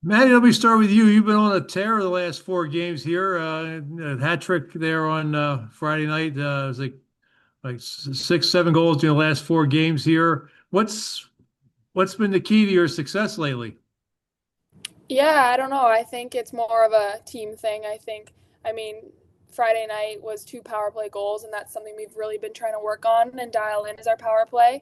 Maddie, let me start with you. You've been on a tear the last four games here. A hat trick there on Friday night. It was like six, seven goals in the last four games here. What's been the key to your success lately? Yeah, I don't know. I think it's more of a team thing. I mean, Friday night was two power play goals, and that's something we've really been trying to work on and dial in as our power play.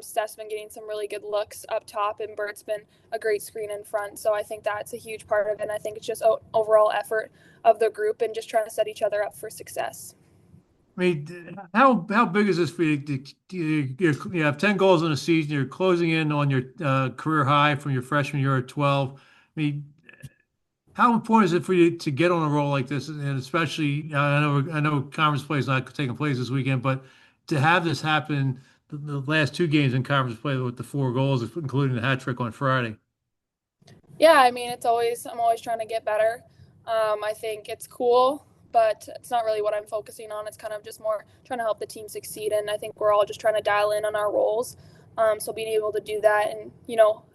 Steph's been getting some really good looks up top, and Bert's been a great screen in front. So I think that's a huge part of it. And I think it's just overall effort of the group and just trying to set each other up for success. I mean, how big is this for you? You have 10 goals in a season. You're closing in on your career high from your freshman year at 12. I mean, how important is it for you to get on a roll like this, and especially I know conference play is not taking place this weekend, but to have this happen the last two games in conference play with the four goals, including the hat trick on Friday. Yeah, I mean, I'm always trying to get better. I think it's cool, but it's not really what I'm focusing on. It's kind of just more trying to help the team succeed. And I think we're all just trying to dial in on our roles. So being able to do that and,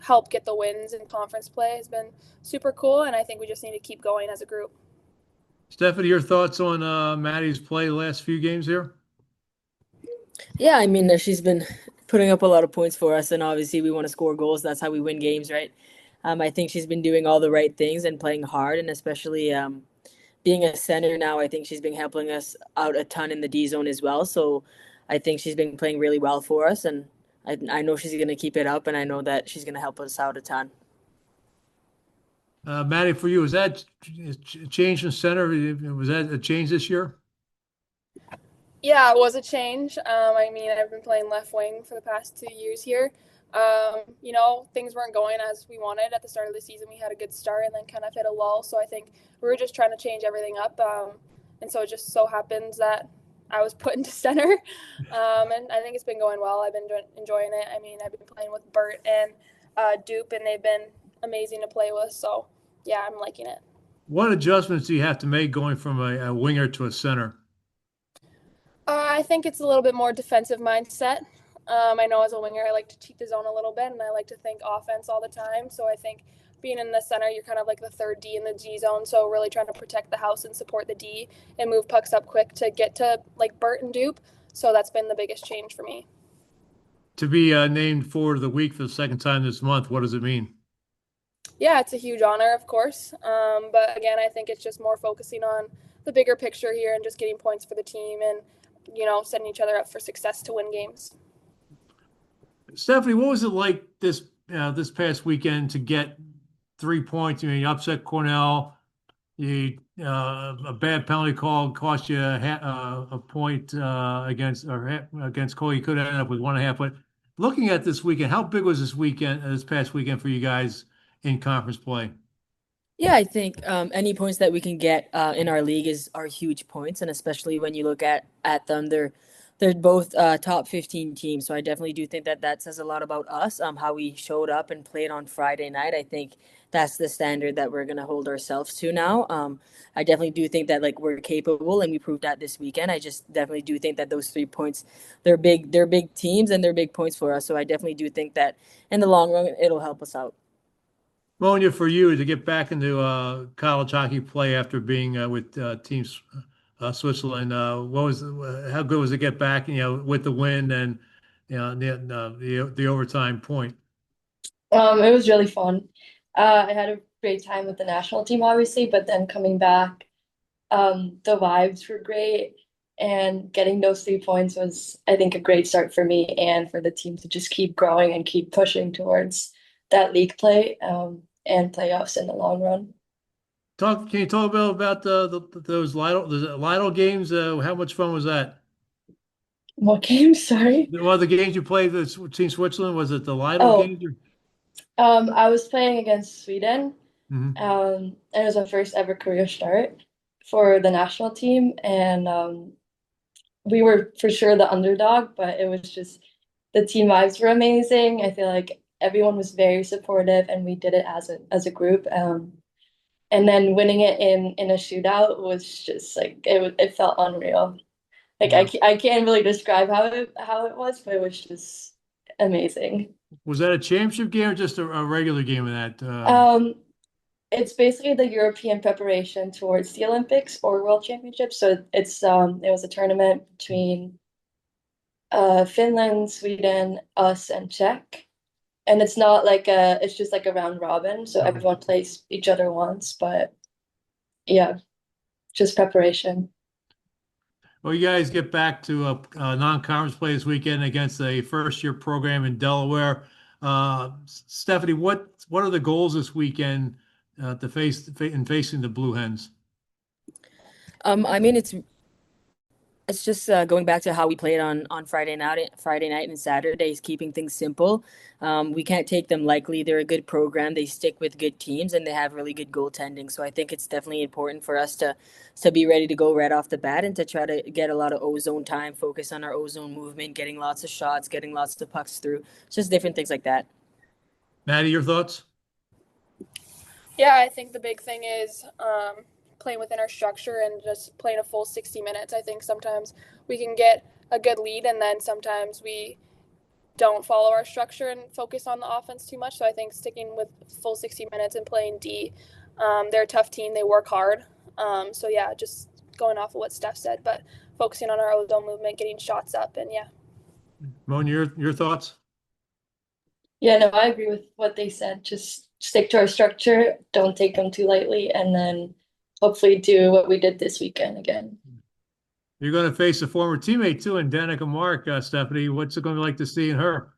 help get the wins in conference play has been super cool. And I think we just need to keep going as a group. Stephanie, your thoughts on Maddie's play the last few games here? Yeah, I mean, she's been putting up a lot of points for us, and obviously we want to score goals. That's how we win games, right? I think she's been doing all the right things and playing hard, and especially being a center now, I think she's been helping us out a ton in the D zone as well. So I think she's been playing really well for us, and I know she's going to keep it up, and I know that she's going to help us out a ton. Maddie, for you, was that change in center? Was that a change this year? Yeah, it was a change. I mean, I've been playing left wing for the past 2 years here. Things weren't going as we wanted at the start of the season. We had a good start and then kind of hit a lull. So I think we were just trying to change everything up. And so it just so happens that I was put into center. And I think it's been going well. I've been enjoying it. I mean, I've been playing with Bert and Dupe, and they've been amazing to play with. So yeah, I'm liking it. What adjustments do you have to make going from a winger to a center? I think it's a little bit more defensive mindset. I know as a winger, I like to cheat the zone a little bit, and I like to think offense all the time. So I think being in the center, you're kind of like the third D in the G zone. So really trying to protect the house and support the D and move pucks up quick to get to like Bert and Dupe. So that's been the biggest change for me. To be named forward of the week for the second time this month, what does it mean? Yeah, it's a huge honor, of course. But again, I think it's just more focusing on the bigger picture here and just getting points for the team and, setting each other up for success to win games. Stephanie, what was it like this past weekend to get 3 points? You upset Cornell. A bad penalty call cost you a point against Cole. You could have ended up with 1.5. But looking at this weekend, how big was this past weekend for you guys in conference play? Yeah, I think any points that we can get in our league are huge points, and especially when you look at them, they're both top 15 teams. So I definitely do think that that says a lot about us, how we showed up and played on Friday night. I think that's the standard that we're gonna hold ourselves to now. I definitely do think that like we're capable, and we proved that this weekend. I just definitely do think that those 3 points, they're big. They're big teams, and they're big points for us. So I definitely do think that in the long run, it'll help us out. Monja, for you to get back into college hockey play after being with teams Switzerland, how good was it to get back? With the win and the overtime point. It was really fun. I had a great time with the national team, obviously, but then coming back, the vibes were great, and getting those 3 points was, I think, a great start for me and for the team to just keep growing and keep pushing towards that league play, and playoffs in the long run. Can you talk about the Lytle games? How much fun was that? What game? Sorry. One of the games you played with Team Switzerland, was it the Lytle Oh, games? I was playing against Sweden, Mhm. and it was my first ever career start for the national team, and we were for sure the underdog, but it was just the team vibes were amazing. I feel like everyone was very supportive, and we did it as a group. And then winning it in a shootout was just like it felt unreal. Like Yeah. I can't really describe how it was, but it was just amazing. Was that a championship game or just a regular game of that? Um, It's basically the European preparation towards the Olympics or World Championships. So it was a tournament between Finland, Sweden, us, and Czech. And it's not like it's just like a round robin. So everyone plays each other once, but yeah, just preparation. Well, you guys get back to a non-conference play this weekend against a first-year program in Delaware. Stephanie, what are the goals this weekend to face in facing the Blue Hens? I mean, it's just going back to how we played on Friday night and Saturdays, keeping things simple. We can't take them lightly. They're a good program. They stick with good teams and they have really good goaltending. So I think it's definitely important for us to be ready to go right off the bat and to try to get a lot of ozone time, focus on our ozone movement, getting lots of shots, getting lots of pucks through, just different things like that. Maddie, your thoughts? Yeah, I think the big thing is playing within our structure and just playing a full 60 minutes. I think sometimes we can get a good lead and then sometimes we don't follow our structure and focus on the offense too much. So I think sticking with full 60 minutes and playing D, they're a tough team. They work hard. So yeah, just going off of what Steph said, but focusing on our ozone movement, getting shots up, and yeah. Monja, your thoughts? Yeah, no, I agree with what they said. Just stick to our structure, don't take them too lightly, and then hopefully do what we did this weekend again. You're going to face a former teammate too in Danica Mark, Stephanie. What's it going to be like to see her?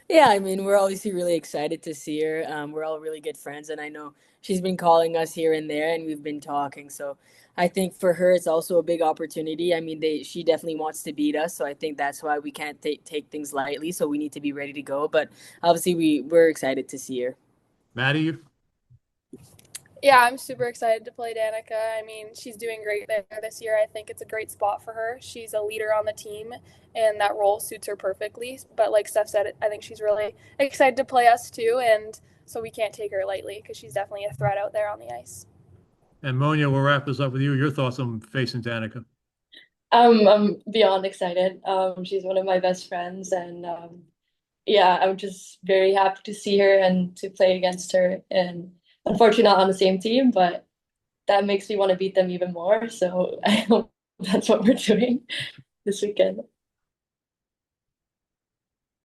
Yeah, I mean, we're obviously really excited to see her. We're all really good friends, and I know she's been calling us here and there, and we've been talking. So I think for her, it's also a big opportunity. I mean, she definitely wants to beat us, so I think that's why we can't take things lightly. So we need to be ready to go. But obviously, we're excited to see her. Maddie? Yeah, I'm super excited to play Danica. I mean, she's doing great there this year. I think it's a great spot for her. She's a leader on the team, and that role suits her perfectly. But like Steph said, I think she's really excited to play us too, and so we can't take her lightly because she's definitely a threat out there on the ice. And Monja, we'll wrap this up with you. Your thoughts on facing Danica? I'm beyond excited. She's one of my best friends, and yeah, I'm just very happy to see her and to play against her. And unfortunately, not on the same team, but that makes me want to beat them even more. So I hope that's what we're doing this weekend.